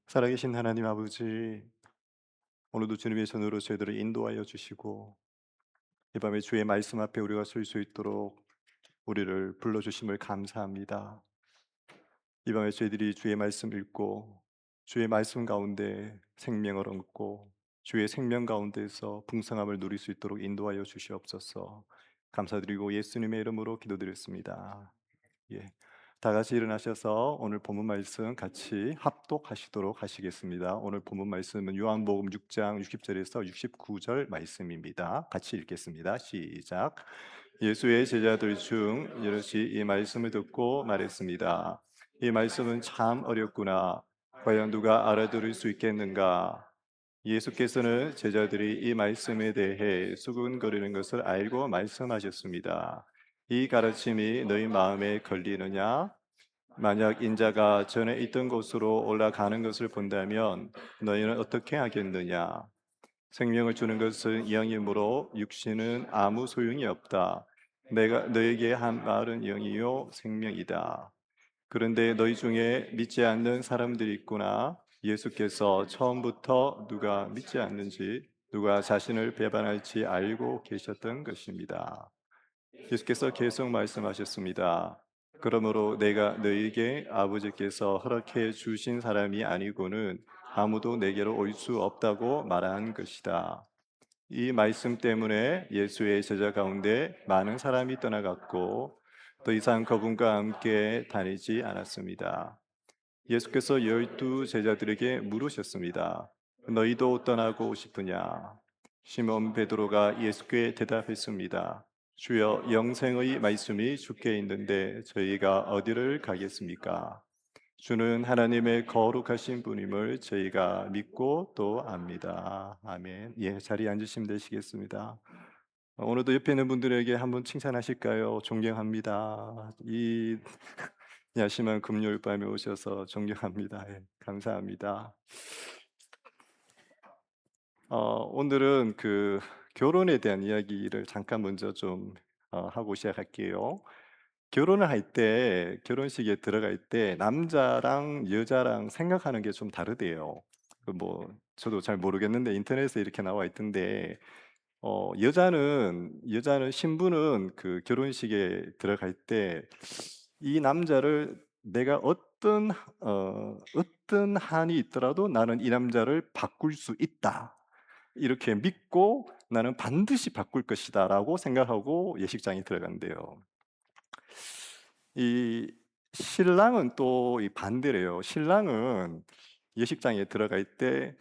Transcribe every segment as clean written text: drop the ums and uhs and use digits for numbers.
살아계신 하나님 아버지, 오늘도 주님의 손으로 저희들을 인도하여 주시고 이 밤에 주의 말씀 앞에 우리가 설 수 있도록 우리를 불러주심을 감사합니다. 이 밤에 저희들이 주의 말씀 읽고 주의 말씀 가운데 생명을 얻고 주의 생명 가운데서 풍성함을 누릴 수 있도록 인도하여 주시옵소서. 감사드리고 예수님의 이름으로 기도드렸습니다. 예. 다 같이 일어나셔서 오늘 본문 말씀 같이 합독하시도록 하시겠습니다. 오늘 본문 말씀은 요한복음 6장 60절에서 69절 말씀입니다. 같이 읽겠습니다. 시작. 예수의 제자들 중 여럿이 이 말씀을 듣고 말했습니다. 이 말씀은 참 어렵구나. 과연 누가 알아들을 수 있겠는가? 예수께서는 제자들이 이 말씀에 대해 수군거리는 것을 알고 말씀하셨습니다. 이 가르침이 너희 마음에 걸리느냐? 만약 인자가 전에 있던 곳으로 올라가는 것을 본다면 너희는 어떻게 하겠느냐? 생명을 주는 것은 영이므로 육신은 아무 소용이 없다. 내가 너에게 한 말은 영이요 생명이다. 그런데 너희 중에 믿지 않는 사람들이 있구나. 예수께서 처음부터 누가 믿지 않는지, 누가 자신을 배반할지 알고 계셨던 것입니다. 예수께서 계속 말씀하셨습니다. 그러므로 내가 너희에게 아버지께서 허락해 주신 사람이 아니고는 아무도 내게로 올 수 없다고 말한 것이다. 이 말씀 때문에 예수의 제자 가운데 많은 사람이 떠나갔고 더 이상 그분과 함께 다니지 않았습니다. 예수께서 12 제자들에게 물으셨습니다. 너희도 떠나고 싶으냐? 시몬 베드로가 예수께 대답했습니다. 주여, 영생의 말씀이 주께 있는데 저희가 어디를 가겠습니까? 주는 하나님의 거룩하신 분임을 저희가 믿고 또 압니다. 아멘. 예, 자리에 앉으시면 되시겠습니다. 오늘도 옆에 있는 분들에게 한번 칭찬하실까요? 존경합니다. 이 야심한 금요일 밤에 오셔서 존경합니다. 예, 감사합니다. 오늘은 결혼에 대한 이야기를 잠깐 먼저 좀 하고 시작할게요. 결혼을 할 때, 결혼식에 들어갈 때 남자랑 여자랑 생각하는 게 좀 다르대요. 저도 잘 모르겠는데 인터넷에 이렇게 나와 있던데, 여자는 신부는 그 결혼식에 들어갈 때 이 남자를 내가 어떤 한이 있더라도 나는 이 남자를 바꿀 수 있다. 이렇게 믿고 나는 반드시 바꿀 것이다라고 생각하고 예식장에 들어간대요. 이 신랑은 또 이 반대래요. 신랑은 예식장에 들어갈 때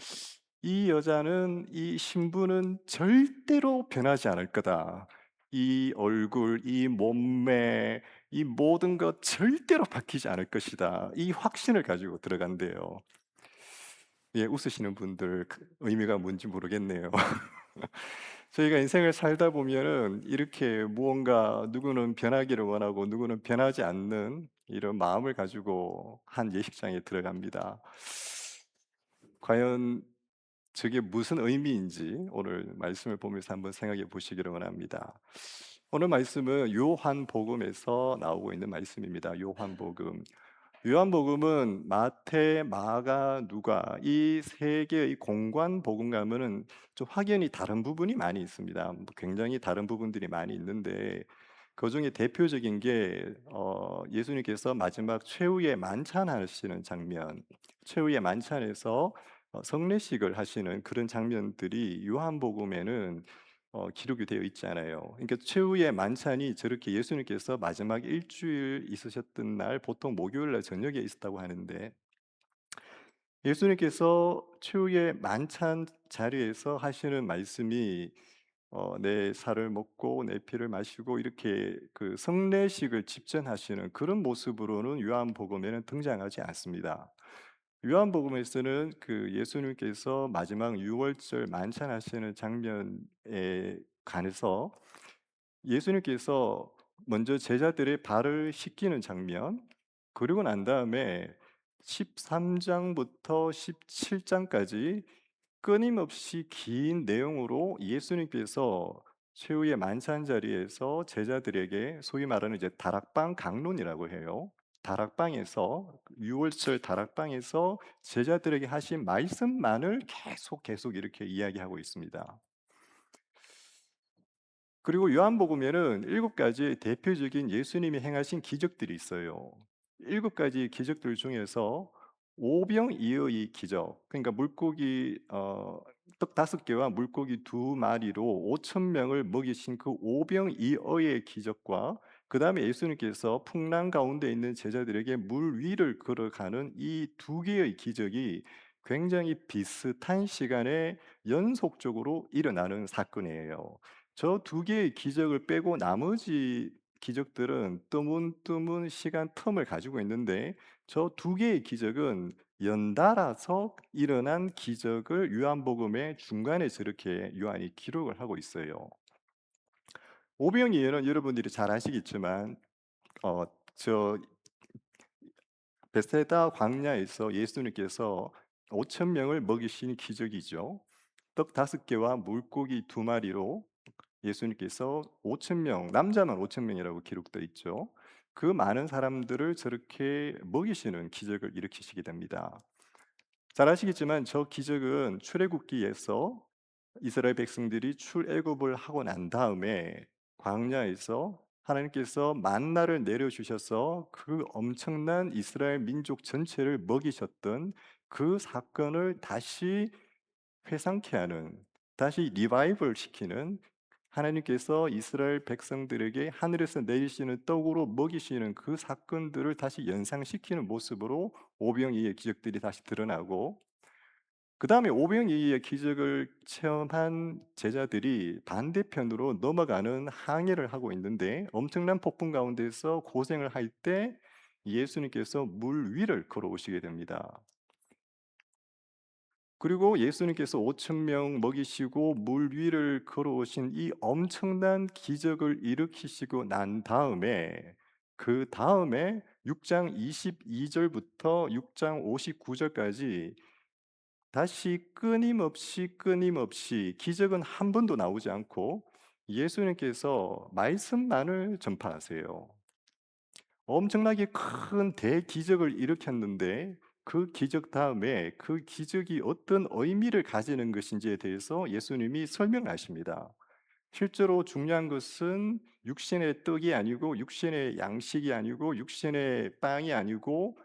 이 여자는 이 신부는 절대로 변하지 않을 거다. 이 얼굴, 이 몸매, 이 모든 것 절대로 바뀌지 않을 것이다. 이 확신을 가지고 들어간대요. 예, 웃으시는 분들 의미가 뭔지 모르겠네요. 저희가 인생을 살다 보면은 이렇게 무언가 누구는 변하기를 원하고 누구는 변하지 않는 이런 마음을 가지고 한 예식장에 들어갑니다. 과연 저게 무슨 의미인지 오늘 말씀을 보면서 한번 생각해 보시기를 원합니다. 오늘 말씀은 요한복음에서 나오고 있는 말씀입니다. 요한복음은 마태, 마가, 누가 이 세 개의 공관 복음 가면은 좀 확연히 다른 부분이 많이 있습니다. 굉장히 다른 부분들이 많이 있는데 그중에 대표적인 게 예수님께서 마지막 최후의 만찬하시는 장면, 최후의 만찬에서 성례식을 하시는 그런 장면들이 요한복음에는 기록이 되어 있잖아요. 그러니까 최후의 만찬이 저렇게 예수님께서 마지막 일주일 있으셨던 날 보통 목요일 날 저녁에 있었다고 하는데 예수님께서 최후의 만찬 자리에서 하시는 말씀이 내 살을 먹고 내 피를 마시고 이렇게 그 성례식을 집전하시는 그런 모습으로는 요한복음에는 등장하지 않습니다. 요한복음에서는 그 예수님께서 마지막 유월절 만찬하시는 장면에 관해서 예수님께서 먼저 제자들의 발을 씻기는 장면, 그리고 난 다음에 13장부터 17장까지 끊임없이 긴 내용으로 예수님께서 최후의 만찬 자리에서 제자들에게 소위 말하는 이제 다락방 강론이라고 해요. 다락방에서 유월절 다락방에서 제자들에게 하신 말씀만을 계속 이렇게 이야기하고 있습니다. 그리고 요한복음에는 7가지 대표적인 예수님이 행하신 기적들이 있어요. 7가지 기적들 중에서 오병이어의 기적, 그러니까 물고기 떡 5개와 물고기 2마리로 5천 명을 먹이신 그 오병이어의 기적과 그다음에 예수님께서 풍랑 가운데 있는 제자들에게 물 위를 걸어가는 이 2개의 기적이 굉장히 비슷한 시간에 연속적으로 일어나는 사건이에요. 저 2개의 기적을 빼고 나머지 기적들은 뜨문뜨문 시간 텀을 가지고 있는데 저 2개의 기적은 연달아서 일어난 기적을 요한복음의 중간에 저렇게 요한이 기록을 하고 있어요. 오병이어는 여러분들이 잘 아시겠지만 어 저 베세다 광야에서 예수님께서 5천 명을 먹이신 기적이죠. 떡 5개와 물고기 2마리로 예수님께서 5천 명, 남자만 5천 명이라고 기록되어 있죠. 그 많은 사람들을 저렇게 먹이시는 기적을 일으키시게 됩니다. 잘 아시겠지만 저 기적은 출애굽기에서 이스라엘 백성들이 출애굽을 하고 난 다음에 광야에서 하나님께서 만나를 내려 주셔서 그 엄청난 이스라엘 민족 전체를 먹이셨던 그 사건을 다시 회상케 하는, 다시 리바이벌 시키는, 하나님께서 이스라엘 백성들에게 하늘에서 내리시는 떡으로 먹이시는 그 사건들을 다시 연상시키는 모습으로 오병이의 기적들이 다시 드러나고, 그다음에 오병이의 기적을 체험한 제자들이 반대편으로 넘어가는 항해를 하고 있는데 엄청난 폭풍 가운데서 고생을 할 때 예수님께서 물 위를 걸어오시게 됩니다. 그리고 예수님께서 5천 명 먹이시고 물 위를 걸어오신 이 엄청난 기적을 일으키시고 난 다음에 그다음에 6장 22 절부터 6장 59 절까지 다시 끊임없이 기적은 한 번도 나오지 않고 예수님께서 말씀만을 전파하세요. 엄청나게 큰 대기적을 일으켰는데 그 기적 다음에 그 기적이 어떤 의미를 가지는 것인지에 대해서 예수님이 설명하십니다. 실제로 중요한 것은 육신의 떡이 아니고 육신의 양식이 아니고 육신의 빵이 아니고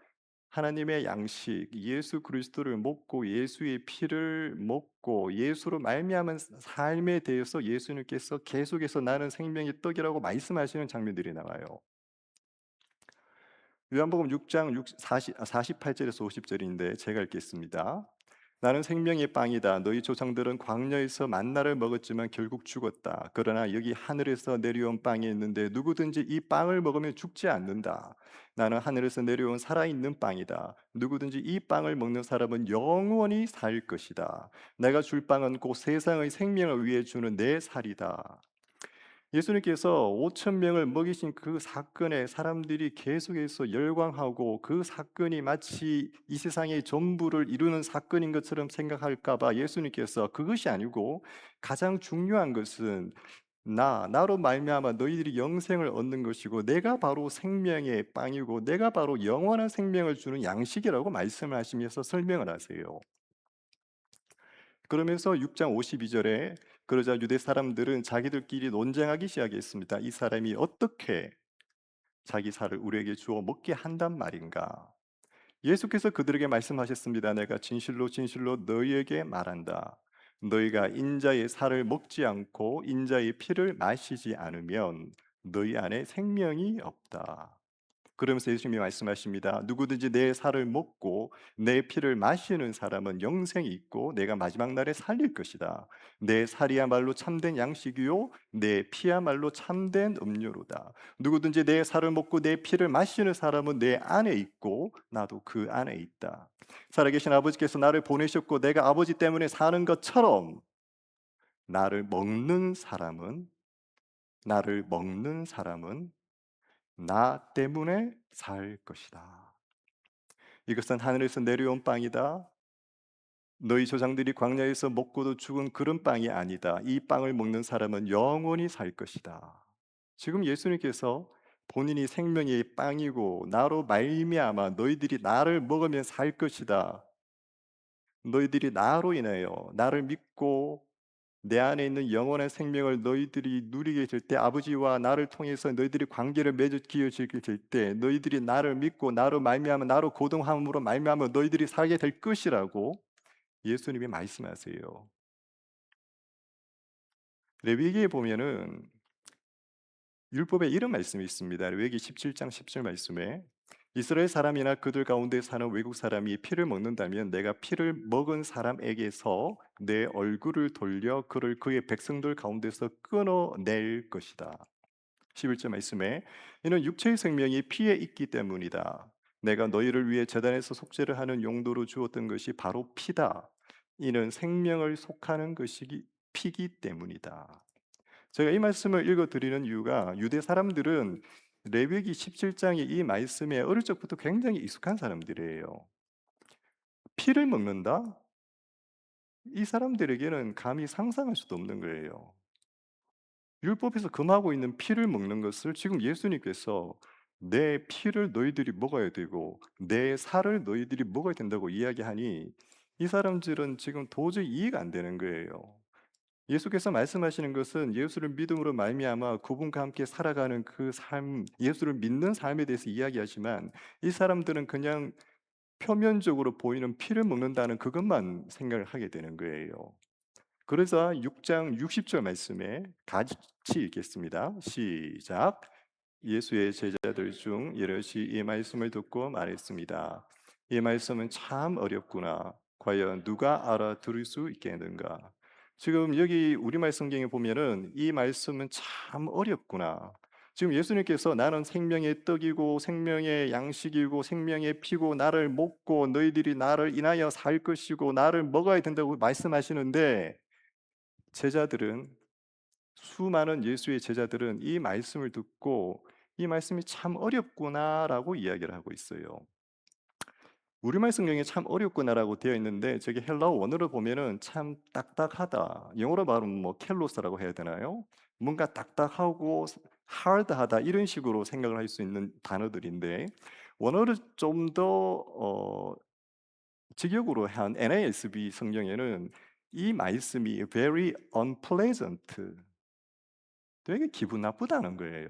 하나님의 양식 예수 그리스도를 먹고 예수의 피를 먹고 예수로 말미암은 삶에 대해서 예수님께서 계속해서 나는 생명의 떡이라고 말씀하시는 장면들이 나와요. 요한복음 6장 48 절에서 50 절인데 제가 읽겠습니다. 나는 생명의 빵이다. 너희 조상들은 광야에서 만나를 먹었지만 결국 죽었다. 그러나 여기 하늘에서 내려온 빵이 있는데 누구든지 이 빵을 먹으면 죽지 않는다. 나는 하늘에서 내려온 살아있는 빵이다. 누구든지 이 빵을 먹는 사람은 영원히 살 것이다. 내가 줄 빵은 곧 세상의 생명을 위해 주는 내 살이다. 예수님께서 5천 명을 먹이신 그 사건에 사람들이 계속해서 열광하고 그 사건이 마치 이 세상의 전부를 이루는 사건인 것처럼 생각할까 봐 예수님께서 그것이 아니고 가장 중요한 것은 나로 말미암아 너희들이 영생을 얻는 것이고 내가 바로 생명의 빵이고 내가 바로 영원한 생명을 주는 양식이라고 말씀을 하시면서 설명을 하세요. 그러면서 6장 52 절에 그러자 유대 사람들은 자기들끼리 논쟁하기 시작했습니다. 이 사람이 어떻게 자기 살을 우리에게 주어 먹게 한단 말인가? 예수께서 그들에게 말씀하셨습니다. 내가 진실로 진실로 너희에게 말한다. 너희가 인자의 살을 먹지 않고 인자의 피를 마시지 않으면 너희 안에 생명이 없다. 그러면서 예수님이 말씀하십니다. 누구든지 내 살을 먹고 내 피를 마시는 사람은 영생이 있고 내가 마지막 날에 살릴 것이다. 내 살이야말로 참된 양식이요 내 피야말로 참된 음료로다. 누구든지 내 살을 먹고 내 피를 마시는 사람은 내 안에 있고 나도 그 안에 있다. 살아계신 아버지께서 나를 보내셨고 내가 아버지 때문에 사는 것처럼 나를 먹는 사람은 나를 먹는 사람은 나 때문에 살 것이다. 이것은 하늘에서 내려온 빵이다. 너희 조상들이 광야에서 먹고도 죽은 그런 빵이 아니다. 이 빵을 먹는 사람은 영원히 살 것이다. 지금 예수님께서 본인이 생명의 빵이고 나로 말미암아 너희들이 나를 먹으면 살 것이다. 너희들이 나로 인하여 나를 믿고 내 안에 있는 영원한 생명을 너희들이 누리게 될 때, 아버지와 나를 통해서 너희들이 관계를 맺어지게 될 때, 너희들이 나를 믿고 나로 말미암아 나로 고동함으로 말미암아 너희들이 살게 될 것이라고 예수님이 말씀하세요. 레위기에 보면은 율법에 이런 말씀이 있습니다. 레위기 17장 10절 말씀에 이스라엘 사람이나 그들 가운데 사는 외국 사람이 피를 먹는다면 내가 피를 먹은 사람에게서 내 얼굴을 돌려 그를 그의 백성들 가운데서 끊어낼 것이다. 11절 말씀에 이는 육체의 생명이 피에 있기 때문이다. 내가 너희를 위해 제단에서 속죄를 하는 용도로 주었던 것이 바로 피다. 이는 생명을 속하는 것이기 피기 때문이다. 제가 이 말씀을 읽어 드리는 이유가 유대 사람들은 레위기 17장의 이 말씀에 어릴 적부터 굉장히 익숙한 사람들이에요. 피를 먹는다? 이 사람들에게는 감히 상상할 수도 없는 거예요. 율법에서 금하고 있는 피를 먹는 것을 지금 예수님께서 내 피를 너희들이 먹어야 되고 내 살을 너희들이 먹어야 된다고 이야기하니 이 사람들은 지금 도저히 이해가 안 되는 거예요. 예수께서 말씀하시는 것은 예수를 믿음으로 말미암아 그분과 함께 살아가는 그 삶, 예수를 믿는 삶에 대해서 이야기하지만 이 사람들은 그냥 표면적으로 보이는 피를 먹는다는 그것만 생각을 하게 되는 거예요. 그래서 6장 60절 말씀에 같이 읽겠습니다. 시작. 예수의 제자들 중 여럿이 이 말씀을 듣고 말했습니다. 이 말씀은 참 어렵구나. 과연 누가 알아들을 수 있겠는가? 지금 여기 우리말 성경에 보면은 이 말씀은 참 어렵구나. 지금 예수님께서 나는 생명의 떡이고 생명의 양식이고 생명의 피고 나를 먹고 너희들이 나를 인하여 살 것이고 나를 먹어야 된다고 말씀하시는데 제자들은 수많은 예수의 제자들은 이 말씀을 듣고 '이 말씀이 참 어렵구나.'라고 이야기를 하고 있어요. 우리말 성경에 "참 어렵구나."라고 되어 있는데 저게 헬라어 원어로 보면은 "참 딱딱하다." 영어로 말하면 뭐 켈로스라고 해야 되나요? 뭔가 딱딱하고 하드하다 이런 식으로 생각을 할 수 있는 단어들인데 원어를 좀 더 직역으로 한 NASB 성경에는 이 말씀이 very unpleasant, 되게 기분 나쁘다는 거예요.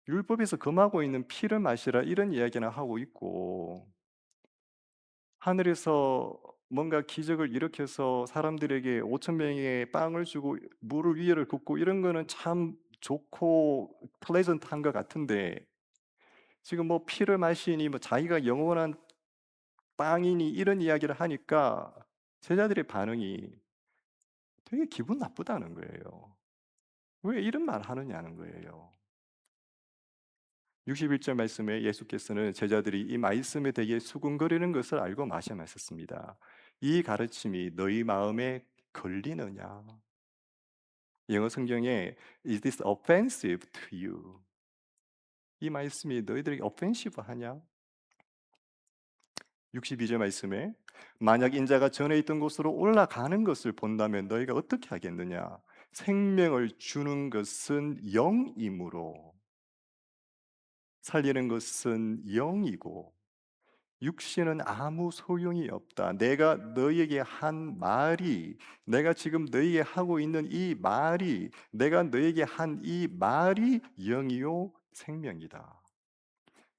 율법에서 금하고 있는 피를 마시라 이런 이야기나 하고 있고 하늘에서 뭔가 기적을 일으켜서 사람들에게 5천 명의 빵을 주고 물을 위에를 굽고 이런 거는 참 좋고 플레전트한 것 같은데 지금 뭐 피를 마시니 뭐 자기가 영원한 빵이니 이런 이야기를 하니까 제자들의 반응이 되게 기분 나쁘다는 거예요. 왜 이런 말 하느냐는 거예요. 61절 말씀에 예수께서는 제자들이 이 말씀에 대해 수군거리는 것을 알고 말씀하셨습니다. 이 가르침이 너희 마음에 걸리느냐? 영어 성경에 Is this offensive to you? 이 말씀이 너희들에게 offensive 하냐? 62절 말씀에 만약 인자가 전에 있던 곳으로 올라가는 것을 본다면 너희가 어떻게 하겠느냐? 생명을 주는 것은 영이므로 살리는 것은 영이고 육신은 아무 소용이 없다. 내가 너희에게 한 말이, 내가 지금 너희에게 하고 있는 이 말이, 내가 너희에게 한 이 말이 영이요 생명이다.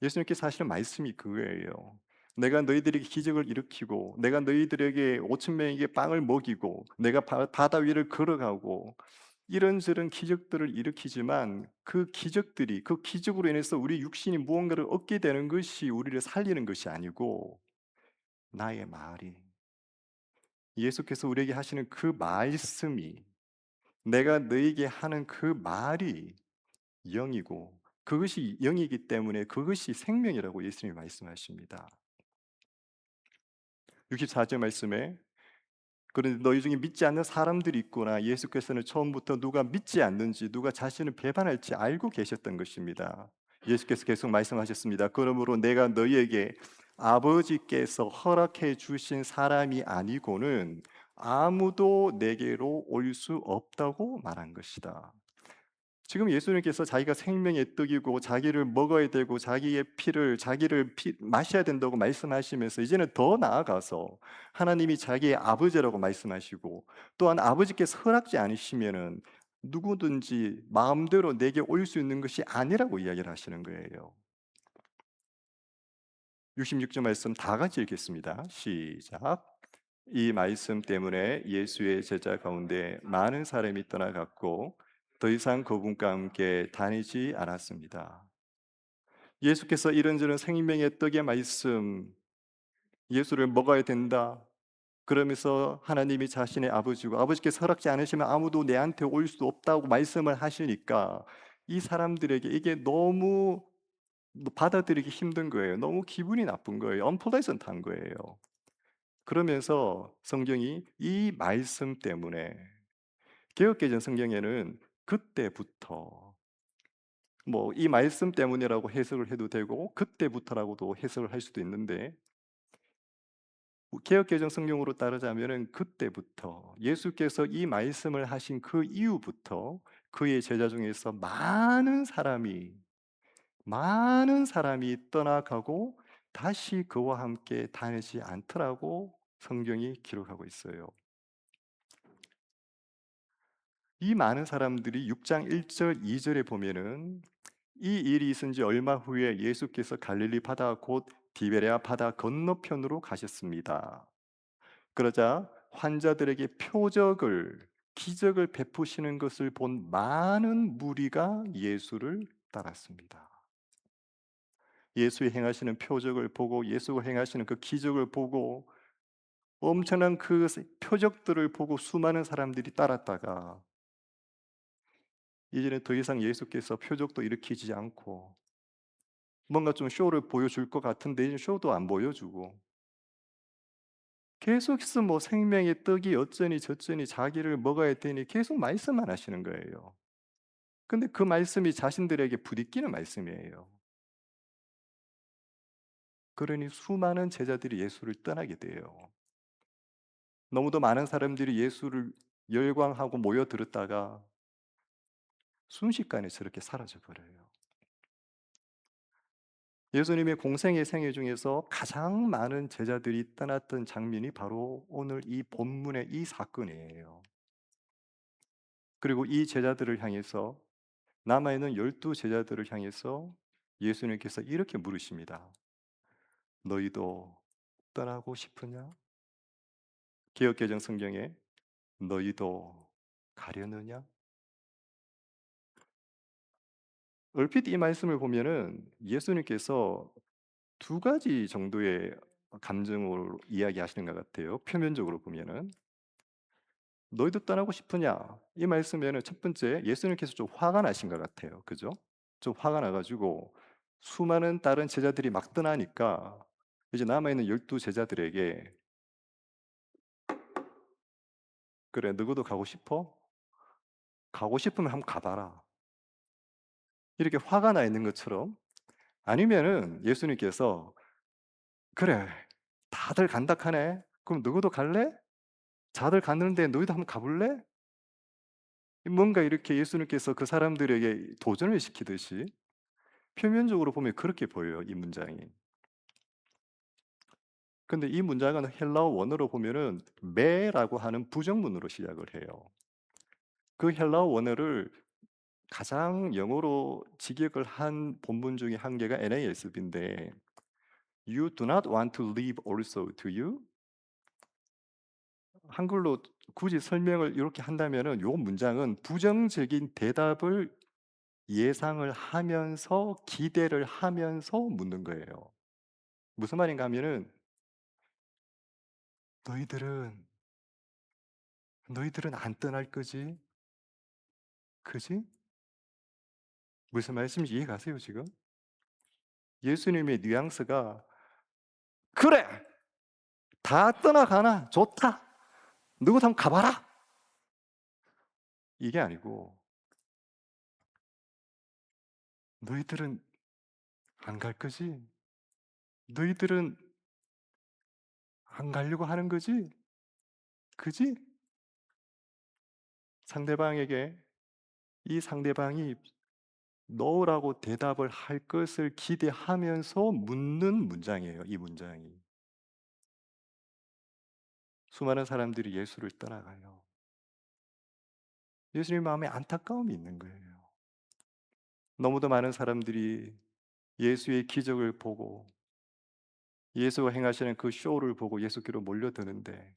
예수님께서 하시는 말씀이 그거예요. 내가 너희들에게 기적을 일으키고, 내가 너희들에게 5천 명에게 빵을 먹이고, 내가 바다 위를 걸어가고, 이런저런 기적들을 일으키지만 그 기적들이 그 기적으로 인해서 우리 육신이 무언가를 얻게 되는 것이 우리를 살리는 것이 아니고 나의 말이, 예수께서 우리에게 하시는 그 말씀이, 내가 너에게 하는 그 말이 영이고 그것이 영이기 때문에 그것이 생명이라고 예수님이 말씀하십니다. 64절 말씀에 그런데 너희 중에 믿지 않는 사람들이 있구나. 예수께서는 처음부터 누가 믿지 않는지 누가 자신을 배반할지 알고 계셨던 것입니다. 예수께서 계속 말씀하셨습니다. 그러므로 내가 너희에게 아버지께서 허락해 주신 사람이 아니고는 아무도 내게로 올 수 없다고 말한 것이다. 지금 예수님께서 자기가 생명의 떡이고 자기를 먹어야 되고 자기의 피를 마셔야 된다고 말씀하시면서 이제는 더 나아가서 하나님이 자기의 아버지라고 말씀하시고 또한 아버지께서 허락지 않으시면은 누구든지 마음대로 내게 올 수 있는 것이 아니라고 이야기를 하시는 거예요. 66절 말씀 다 같이 읽겠습니다. 시작. 이 말씀 때문에 예수의 제자 가운데 많은 사람이 떠나갔고 더 이상 그분과 함께 다니지 않았습니다. 예수께서 이런저런 생명의 떡의 말씀, 예수를 먹어야 된다. 그러면서 하나님이 자신의 아버지고 아버지께서 허락지 않으시면 아무도 내한테 올 수 없다고 말씀을 하시니까 이 사람들에게 이게 너무 받아들이기 힘든 거예요. 너무 기분이 나쁜 거예요. unpleasant한 거예요. 그러면서 성경이 이 말씀 때문에 개역개정 성경에는 그때부터 뭐 이 말씀 때문이라고 해석을 해도 되고 그때부터라고도 해석을 할 수도 있는데 개역개정 성경으로 따르자면은 그때부터 예수께서 이 말씀을 하신 그 이후부터 그의 제자 중에서 많은 사람이 떠나가고 다시 그와 함께 다니지 않더라고 성경이 기록하고 있어요. 이 많은 사람들이 6장 1절, 2절에 보면은 이 일이 있은 지 얼마 후에 예수께서 갈릴리 바다 곧 디베레아 바다 건너편으로 가셨습니다. 그러자 환자들에게 기적을 베푸시는 것을 본 많은 무리가 예수를 따랐습니다. 예수의 행하시는 표적을 보고 예수가 행하시는 그 기적을 보고 엄청난 그 표적들을 보고 수많은 사람들이 따랐다가 이제는 더 이상 예수께서 표적도 일으키지 않고 뭔가 좀 쇼를 보여줄 것 같은데 이제 쇼도 안 보여주고 계속해서 뭐 생명의 떡이 어쩌니 저쩌니 자기를 먹어야 되니 계속 말씀만 하시는 거예요. 근데 그 말씀이 자신들에게 부딪히는 말씀이에요. 그러니 수많은 제자들이 예수를 떠나게 돼요. 너무도 많은 사람들이 예수를 열광하고 모여들었다가 순식간에 저렇게 사라져 버려요. 예수님의 공생의 생애 중에서 가장 많은 제자들이 떠났던 장면이 바로 오늘 이 본문의 이 사건이에요. 그리고 이 제자들을 향해서 남아있는 12 제자들을 향해서 예수님께서 이렇게 물으십니다. 너희도 떠나고 싶으냐? 개역개정 성경에 너희도 가려느냐? 얼핏 이 말씀을 보면은 예수님께서 두 가지 정도의 감정으로 이야기하시는 것 같아요. 표면적으로 보면은 너희도 떠나고 싶으냐? 이 말씀에는 첫 번째 예수님께서 좀 화가 나신 것 같아요. 그죠? 좀 화가 나 가지고 수많은 다른 제자들이 막 떠나니까 이제 남아 있는 12 제자들에게 "그래, 너희도 가고 싶어? 가고 싶으면 한번 가 봐라." 이렇게 화가 나 있는 것처럼 아니면은 예수님께서 "그래, 다들 간다 카네. 그럼 너희도 갈래? 다들 갔는데 너희도 한번 가 볼래?" 뭔가 이렇게 예수님께서 그 사람들에게 도전을 시키듯이 표면적으로 보면 그렇게 보여요, 이 문장이. 근데 이 문장은 헬라어 원어로 보면은 메라고 하는 부정문으로 시작을 해요. 그 헬라어 원어를 가장 영어로 직역을 한 본문 중에 한 개가 NASB인데 You do not want to leave also, do you? 한글로 굳이 설명을 이렇게 한다면은 요 문장은 부정적인 대답을 예상을 하면서 기대를 하면서 묻는 거예요. 무슨 말인가 하면은 "너희들은 안 떠날 거지? 그지?" 무슨 말씀인지 이해 가세요, 지금? 예수님의 뉘앙스가 "그래! 다 떠나가나? 좋다. 너희도 한번 가 봐라." 이게 아니고 "너희들은 안 갈 거지? 너희들은 안 가려고 하는 거지? 그지?" 상대방에게 이 상대방이 "너라고 대답을 할 것을 기대하면서 묻는 문장이에요, 이 문장이. 수많은 사람들이 예수를 떠나가요. 예수님 마음에 안타까움이 있는 거예요. 너무도 많은 사람들이 예수의 기적을 보고 예수가 행하시는 그 쇼를 보고 예수께로 몰려드는데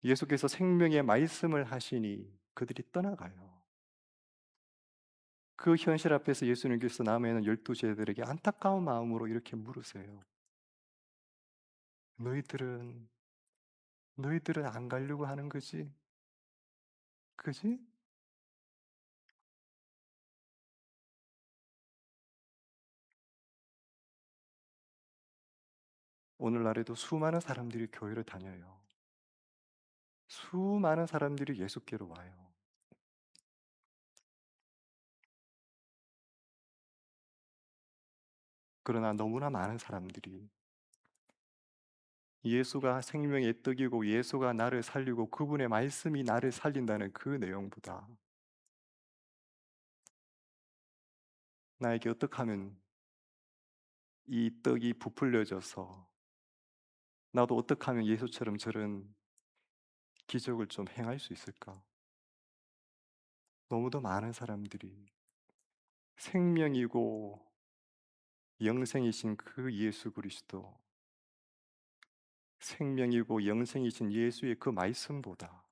예수께서 생명의 말씀을 하시니 그들이 떠나가요. 그 현실 앞에서 예수님께서 남아있는 12제자들에게 안타까운 마음으로 이렇게 물으세요. 너희들은 안 가려고 하는 거지? 그지? 오늘날에도 수많은 사람들이 교회를 다녀요. 수많은 사람들이 예수께로 와요. 그러나 너무나 많은 사람들이 예수가 생명의 떡이고 예수가 나를 살리고 그분의 말씀이 나를 살린다는 그 내용보다 나에게 어떻게 하면 이 떡이 부풀려져서 나도 어떻게 하면 예수처럼 저런 기적을 좀 행할 수 있을까? 너무도 많은 사람들이 생명이고 영생이신 그 예수 그리스도, 생명이고 영생이신 예수의 그 말씀보다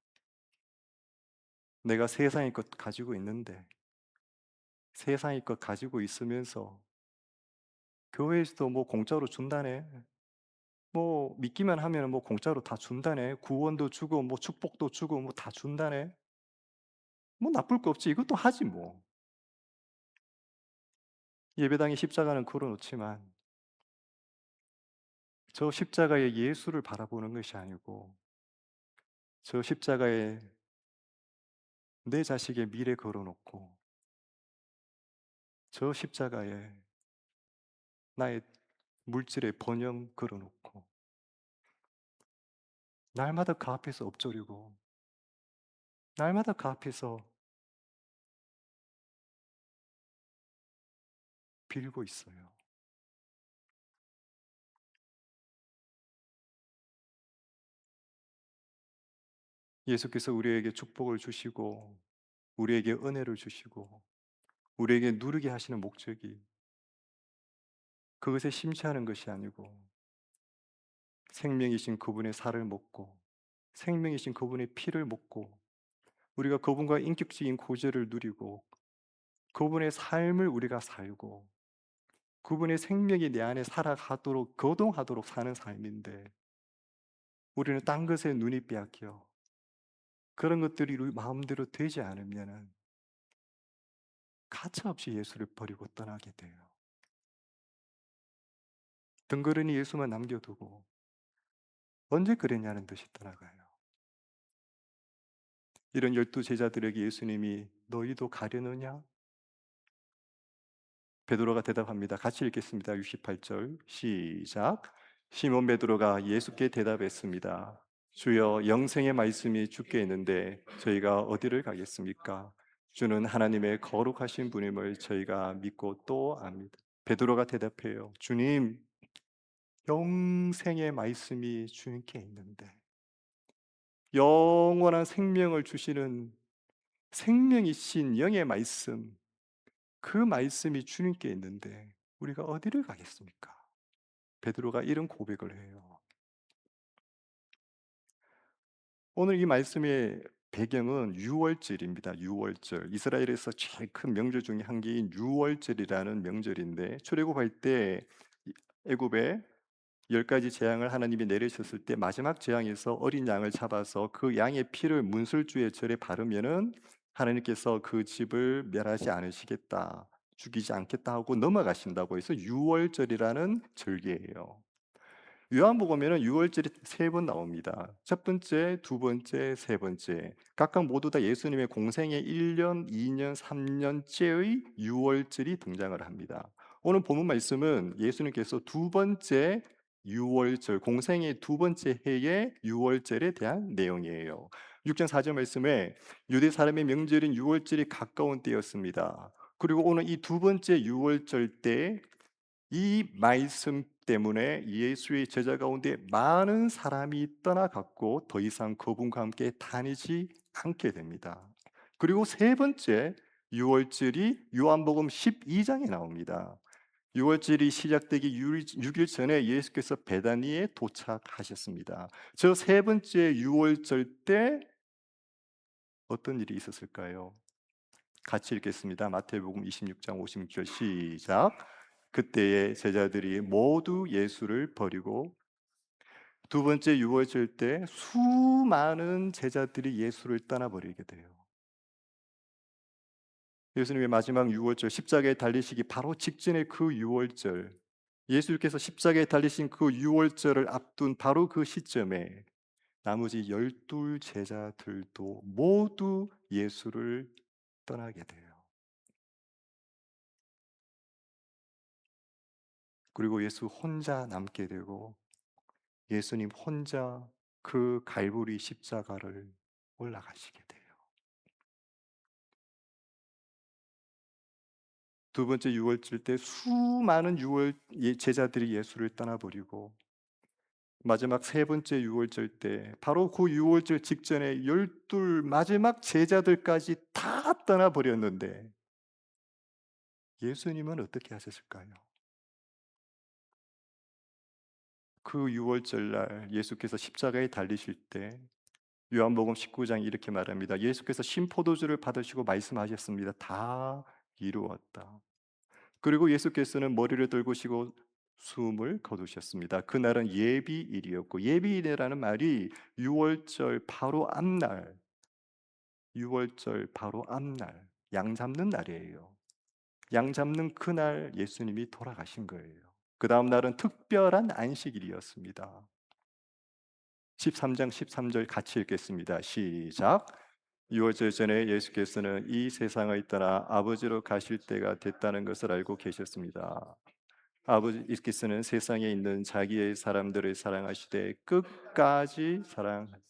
내가 세상의 것 가지고 있는데 세상의 것 가지고 있으면서 교회에서도 뭐 공짜로 준다네. 뭐 믿기만 하면 뭐 공짜로 다 준다네. 구원도 주고 뭐 축복도 주고 뭐 다 준다네. 뭐 나쁠 거 없지. 이것도 하지 뭐. 예배당에 십자가는 걸어놓지만 저 십자가의 예수를 바라보는 것이 아니고 저 십자가에 내 자식의 미래 걸어놓고 저 십자가에 나의 물질의 번영 걸어놓고 날마다 그 앞에서 엎드리고 날마다 그 앞에서 빌고 있어요. 예수께서 우리에게 축복을 주시고 우리에게 은혜를 주시고 우리에게 누리게 하시는 목적이 그것에 심취하는 것이 아니고 생명이신 그분의 살을 먹고 생명이신 그분의 피를 먹고 우리가 그분과 인격적인 교제를 누리고 그분의 삶을 우리가 살고 그분의 생명이 내 안에 살아가도록 거동하도록 사는 삶인데 우리는 딴 것에 눈이 빼앗겨 그런 것들이 우리 마음대로 되지 않으면 가차없이 예수를 버리고 떠나게 돼요. 덩그러니 예수만 남겨두고 언제 그랬냐는 듯이 떠나가요. 이런 12제자들에게 예수님이 너희도 가려느냐? 베드로가 대답합니다. 같이 읽겠습니다. 68절 시작. 시몬 베드로가 예수께 대답했습니다. 주여, 영생의 말씀이 주께 있는데 저희가 어디를 가겠습니까? 주는 하나님의 거룩하신 분임을 저희가 믿고 또 압니다. 베드로가 대답해요. 주님, 영생의 말씀이 주님께 있는데 영원한 생명을 주시는 생명이신 영의 말씀, 그 말씀이 주님께 있는데 우리가 어디를 가겠습니까? 베드로가 이런 고백을 해요. 오늘 이 말씀의 배경은 유월절입니다. 유월절. 이스라엘에서 제일 큰 명절 중에 한 개인 유월절이라는 명절인데 출애굽할 때 애굽에 10가지 재앙을 하나님이 내리셨을 때 마지막 재앙에서 어린 양을 잡아서 그 양의 피를 문설주의 절에 바르면은 하나님께서 그 집을 멸하지 않으시겠다, 죽이지 않겠다 하고 넘어가신다고 해서 유월절이라는 절기예요. 요한복음에는 유월절이 3번 나옵니다. 첫 번째, 두 번째, 세 번째. 각각 모두 다 예수님의 공생의 1년, 2년, 3년째의 유월절이 등장을 합니다. 오늘 본문 말씀은 예수님께서 두 번째 유월절, 공생의 두 번째 해의 유월절에 대한 내용이에요. 6장 4절 말씀에 유대 사람의 명절인 유월절이 가까운 때였습니다. 그리고 오늘 이 두 번째 유월절 때 이 말씀 때문에 예수의 제자 가운데 많은 사람이 떠나갔고 더 이상 그분과 함께 다니지 않게 됩니다. 그리고 세 번째 유월절이 요한복음 12장에 나옵니다. 유월절이 시작되기 6일 전에 예수께서 베다니에 도착하셨습니다. 저 세 번째 유월절 때 어떤 일이 있었을까요? 같이 읽겠습니다. 마태복음 26장 56절 시작. 그때의 제자들이 모두 예수를 버리고 두 번째 유월절 때 수많은 제자들이 예수를 떠나버리게 돼요. 예수님의 마지막 유월절 십자가에 달리시기 바로 직전의 그 유월절, 예수께서 십자가에 달리신 그 유월절을 앞둔 바로 그 시점에 나머지 12 제자들도 모두 예수를 떠나게 돼요. 그리고 예수 혼자 남게 되고 예수님 혼자 그 갈보리 십자가를 올라가시게 돼요. 두 번째 유월절 때 수많은 제자들이 예수를 떠나버리고 마지막 세 번째 유월절 때 바로 그 유월절 직전에 12 마지막 제자들까지 다 떠나버렸는데 예수님은 어떻게 하셨을까요? 그 유월절 날 예수께서 십자가에 달리실 때 요한복음 19장 이렇게 말합니다. 예수께서 신포도주를 받으시고 말씀하셨습니다. 다 이루었다. 그리고 예수께서는 머리를 들고시고 숨을 거두셨습니다. 그날은 예비일이었고 예비일이라는 말이 유월절 바로 앞날, 유월절 바로 앞날 양 잡는 날이에요. 양 잡는 그날 예수님이 돌아가신 거예요. 그 다음 날은 특별한 안식일이었습니다. 13장 13절 같이 읽겠습니다. 시작. 유월절 전에 예수께서는 이 세상을 떠나 아버지로 가실 때가 됐다는 것을 알고 계셨습니다. 아버지께서는 세상에 있는 자기의 사람들을 사랑하시되 끝까지 사랑하셨습니다.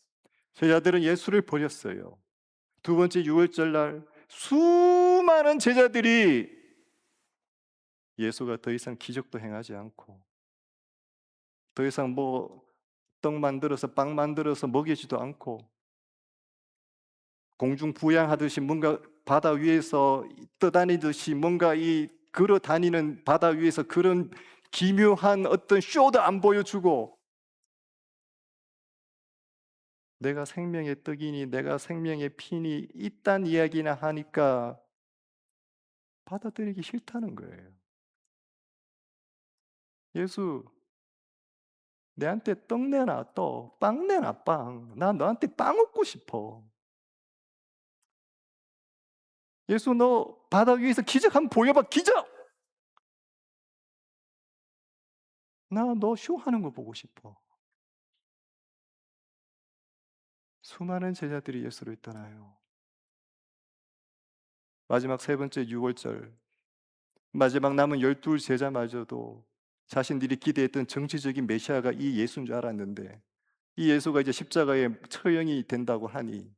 제자들은 예수를 버렸어요. 두 번째 유월절 날 수많은 제자들이 예수가 더 이상 기적도 행하지 않고 더 이상 뭐 떡 만들어서 빵 만들어서 먹이지도 않고 공중 부양하듯이 뭔가 바다 위에서 떠다니듯이 뭔가 이 걸어 다니는 바다 위에서 그런 기묘한 어떤 쇼도 안 보여주고 내가 생명의 떡이니 내가 생명의 피니 이딴 이야기나 하니까 받아들이기 싫다는 거예요. 예수 내한테 떡 내놔 떡, 빵 내놔 빵. 나 너한테 빵 얻고 싶어. 예수 너 바다 위에서 기적 한번 보여봐 기적. 나 너 쇼하는 거 보고 싶어. 수많은 제자들이 예수를 떠나요. 마지막 세 번째 유월절 마지막 남은 12 제자마저도 자신들이 기대했던 정치적인 메시아가 이 예수인 줄 알았는데 이 예수가 이제 십자가에 처형이 된다고 하니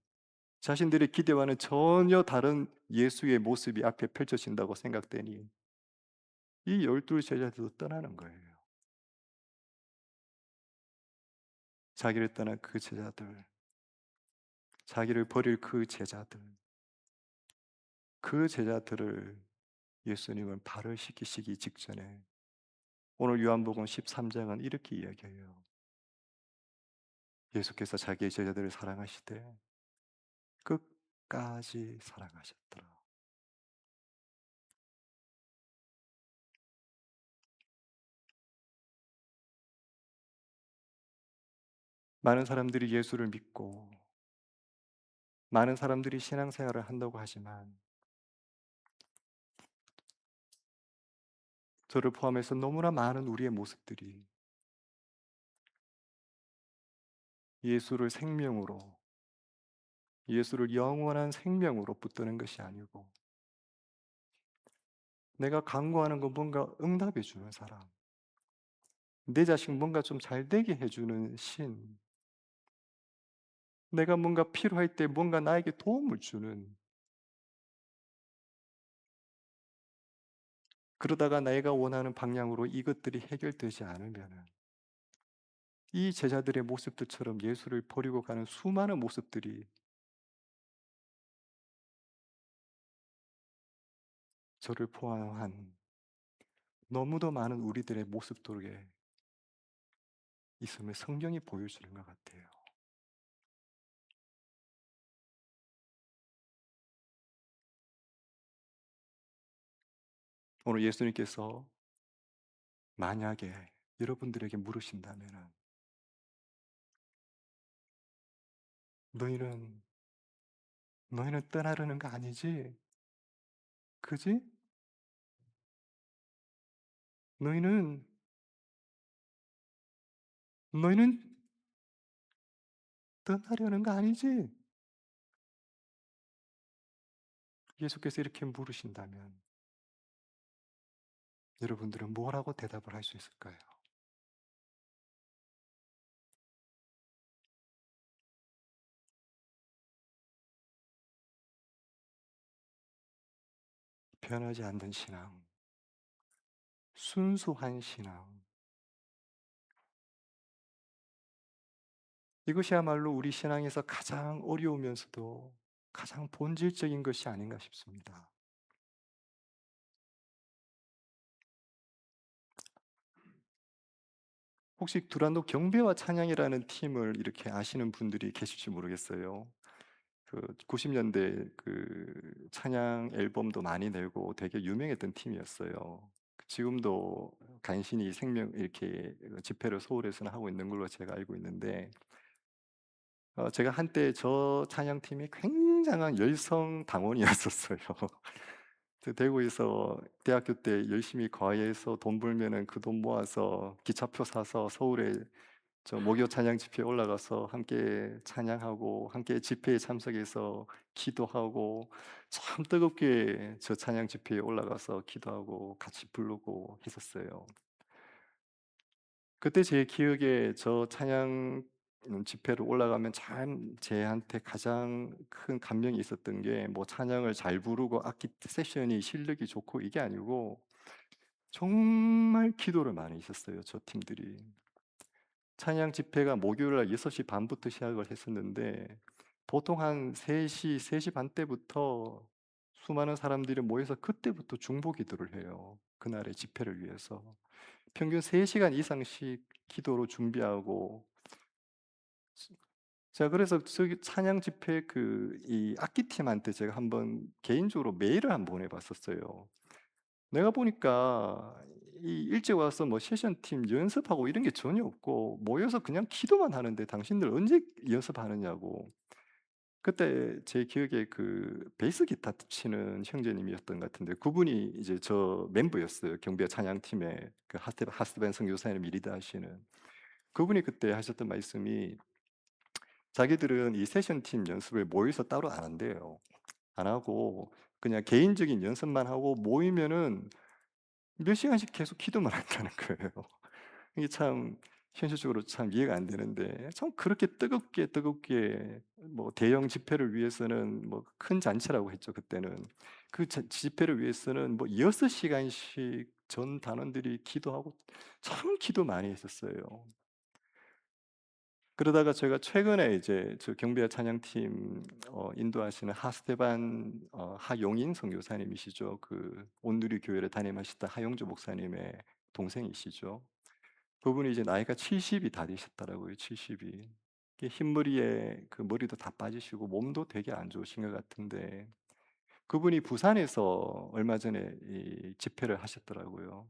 자신들의 기대와는 전혀 다른 예수의 모습이 앞에 펼쳐진다고 생각되니 이 12 제자들도 떠나는 거예요. 자기를 떠난 그 제자들, 자기를 버릴 그 제자들, 그 제자들을 예수님은 발을 씻기시기 직전에 오늘 요한복음 13장은 이렇게 이야기해요. 예수께서 자기의 제자들을 사랑하시되 끝까지 사랑하셨더라. 많은 사람들이 예수를 믿고 많은 사람들이 신앙생활을 한다고 하지만 저를 포함해서 너무나 많은 우리의 모습들이 예수를 생명으로, 예수를 영원한 생명으로 붙드는 것이 아니고 내가 간구하는 거 뭔가 응답해 주는 사람, 내 자식 뭔가 좀 잘 되게 해주는 신, 내가 뭔가 필요할 때 뭔가 나에게 도움을 주는, 그러다가 내가 원하는 방향으로 이것들이 해결되지 않으면은 이 제자들의 모습들처럼 예수를 버리고 가는 수많은 모습들이 저를 포함한 너무도 많은 우리들의 모습 속에 있음을 성경이 보여주는 것 같아요. 오늘 예수님께서 만약에 여러분들에게 물으신다면은 너희는 너희는 떠나려는 거 아니지? 그지? 너희는 너희는 떠나려는 거 아니지? 예수께서 이렇게 물으신다면 여러분들은 뭐라고 대답을 할 수 있을까요? 변하지 않는 신앙, 순수한 신앙. 이것이야말로 우리 신앙에서 가장 어려우면서도 가장 본질적인 것이 아닌가 싶습니다. 혹시 두란노 경배와 찬양이라는 팀을 이렇게 아시는 분들이 계실지 모르겠어요. 그 90년대 그 찬양 앨범도 많이 내고 되게 유명했던 팀이었어요. 지금도 간신히 생명 이렇게 집회를 서울에서는 하고 있는 걸로 제가 알고 있는데, 제가 한때 저 찬양팀이 굉장한 열성 당원이었었어요. 그 대구에서 대학교 때 열심히 과외해서 돈 벌면은 그 돈 모아서 기차표 사서 서울에 저 목요 찬양 집회에 올라가서 함께 찬양하고 함께 집회에 참석해서 기도하고, 참 뜨겁게 저 찬양 집회에 올라가서 기도하고 같이 부르고 했었어요. 그때 제 기억에 저 찬양 집회로 올라가면 참 제한테 가장 큰 감명이 있었던 게, 뭐 찬양을 잘 부르고 악기 세션이 실력이 좋고 이게 아니고 정말 기도를 많이 했었어요, 저 팀들이. 찬양 집회가 목요일 날 6시 반부터 시작을 했었는데 보통 한 3시, 3시 반 때부터 수많은 사람들이 모여서 그때부터 중보 기도를 해요. 그날의 집회를 위해서. 평균 3시간 이상씩 기도로 준비하고. 제가 그래서 저기 찬양 집회 이 악기팀한테 제가 한번 개인적으로 메일을 한번 보내봤었어요. 내가 보니까 이 일찍 와서 뭐 세션팀 연습하고 이런 게 전혀 없고 모여서 그냥 기도만 하는데 당신들 언제 연습하느냐고. 그때 제 기억에 그 베이스 기타 치는 형제님이었던 것 같은데 그분이 이제 저 멤버였어요. 경배 찬양팀의 그 하스벤 선교사님이 리드하시는. 그분이 그때 하셨던 말씀이, 자기들은 이 세션팀 연습을 모여서 따로 안 한대요. 안 하고 그냥 개인적인 연습만 하고 모이면은 몇 시간씩 계속 기도만 한다는 거예요. 이게 참 현실적으로 참 이해가 안 되는데, 참 그렇게 뜨겁게 뜨겁게 뭐 대형 집회를 위해서는 뭐 큰 잔치라고 했죠 그때는. 그 집회를 위해서는 뭐 6시간씩 전 단원들이 기도하고 참 기도 많이 했었어요. 그러다가 제가 최근에 이제 저 경비와 찬양팀 인도하시는 하스테반 하용인 선교사님이시죠. 그 온누리 교회를 담임하시던 하용주 목사님의 동생이시죠. 그분이 이제 나이가 70이 다 되셨더라고요. 70이. 흰머리에 그 머리도 다 빠지시고 몸도 되게 안 좋으신 것 같은데, 그분이 부산에서 얼마 전에 이 집회를 하셨더라고요.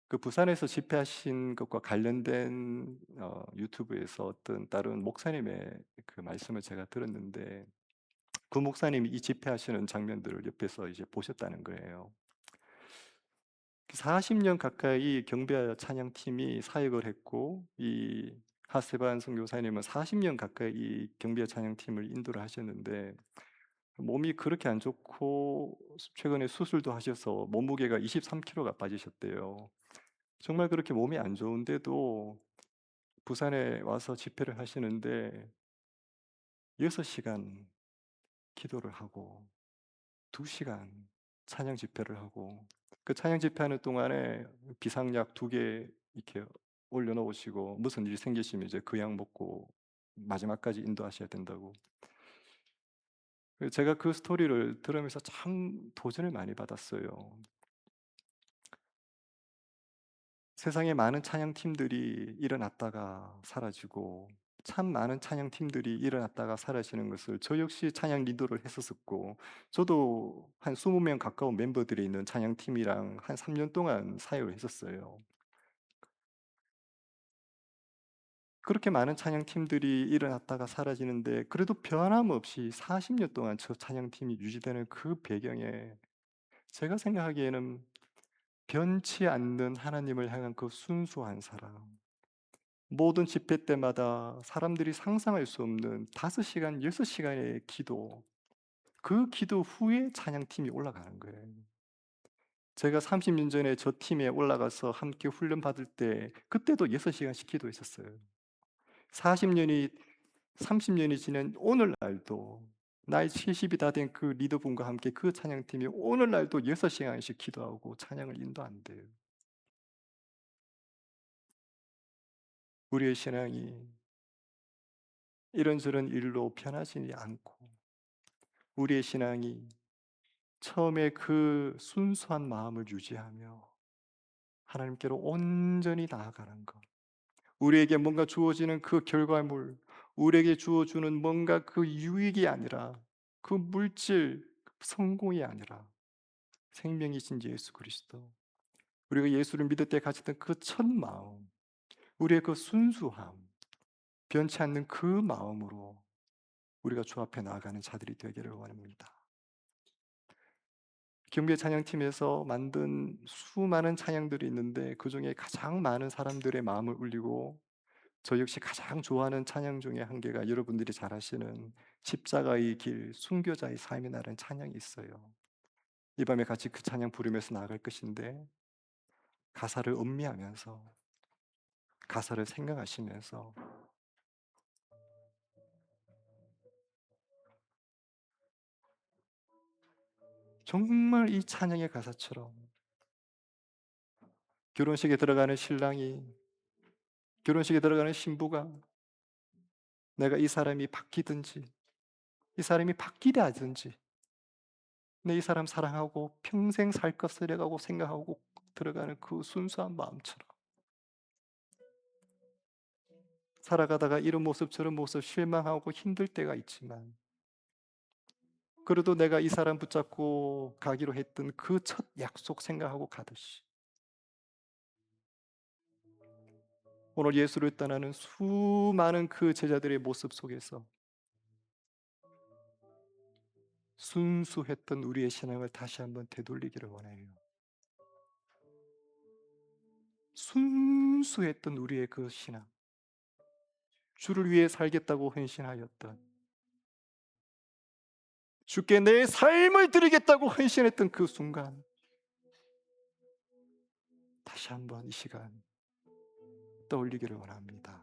그 부산에서 집회하신 것과 관련된 유튜브에서 어떤 다른 목사님의 그 말씀을 제가 들었는데, 그 목사님이 이 집회하시는 장면들을 옆에서 이제 보셨다는 거예요. 40년 가까이 경배 찬양팀이 사역을 했고, 이 하세반 선교사님은 40년 가까이 이 경배 찬양팀을 인도를 하셨는데 몸이 그렇게 안 좋고 최근에 수술도 하셔서 몸무게가 23kg가 빠지셨대요. 정말 그렇게 몸이 안 좋은데도 부산에 와서 집회를 하시는데 6시간 기도를 하고 2시간 찬양 집회를 하고, 그 찬양 집회하는 동안에 비상약 2개 이렇게 올려 놓으시고 무슨 일이 생기시면 이제 그 약 먹고 마지막까지 인도하셔야 된다고. 제가 그 스토리를 들으면서 참 도전을 많이 받았어요. 세상에 많은 찬양팀들이 일어났다가 사라지고, 참 많은 찬양팀들이 일어났다가 사라지는 것을 저 역시 찬양 리더를 했었고, 저도 한 20명 가까운 멤버들이 있는 찬양팀이랑 한 3년 동안 사역을 했었어요. 그렇게 많은 찬양팀들이 일어났다가 사라지는데 그래도 변함없이 40년 동안 저 찬양팀이 유지되는 그 배경에, 제가 생각하기에는 변치 않는 하나님을 향한 그 순수한 사랑, 모든 집회 때마다 사람들이 상상할 수 없는 5시간, 6시간의 기도, 그 기도 후에 찬양팀이 올라가는 거예요. 제가 30년 전에 저 팀에 올라가서 함께 훈련 받을 때 그때도 6시간씩 기도했었어요. 40년이 30년이 지난 오늘날도 나이 70이 다 된 그 리더분과 함께 그 찬양팀이 오늘날도 6시간씩 기도하고 찬양을 인도한대요. 우리의 신앙이 이런저런 일로 변하지 않고, 우리의 신앙이 처음에 그 순수한 마음을 유지하며 하나님께로 온전히 나아가는 것, 우리에게 뭔가 주어지는 그 결과물, 우리에게 주어주는 뭔가 그 유익이 아니라, 그 물질, 성공이 아니라 생명이신 예수 그리스도, 우리가 예수를 믿을 때 가졌던 그 첫 마음, 우리의 그 순수함, 변치 않는 그 마음으로 우리가 주 앞에 나아가는 자들이 되기를 원합니다. 경배 찬양팀에서 만든 수많은 찬양들이 있는데 그 중에 가장 많은 사람들의 마음을 울리고 저 역시 가장 좋아하는 찬양 중에 한 개가 여러분들이 잘 아시는 십자가의 길, 순교자의 삶이라는 찬양이 있어요. 이 밤에 같이 그 찬양 부르면서 나아갈 것인데, 가사를 음미하면서, 가사를 생각하시면서 정말 이 찬양의 가사처럼 결혼식에 들어가는 신랑이, 결혼식에 들어가는 신부가 내가 이 사람이 바뀌든지 이 사람이 바뀌게 하든지 내 이 사람 사랑하고 평생 살 것을 해가고 생각하고 들어가는 그 순수한 마음처럼, 살아가다가 이런 모습 저런 모습 실망하고 힘들 때가 있지만 그래도 내가 이 사람 붙잡고 가기로 했던 그 첫 약속 생각하고 가듯이, 오늘 예수를 떠나는 수많은 그 제자들의 모습 속에서 순수했던 우리의 신앙을 다시 한번 되돌리기를 원해요. 순수했던 우리의 그 신앙, 주를 위해 살겠다고 헌신하였던, 주께 내 삶을 드리겠다고 헌신했던 그 순간, 다시 한번 이 시간 떠올리기를 원합니다.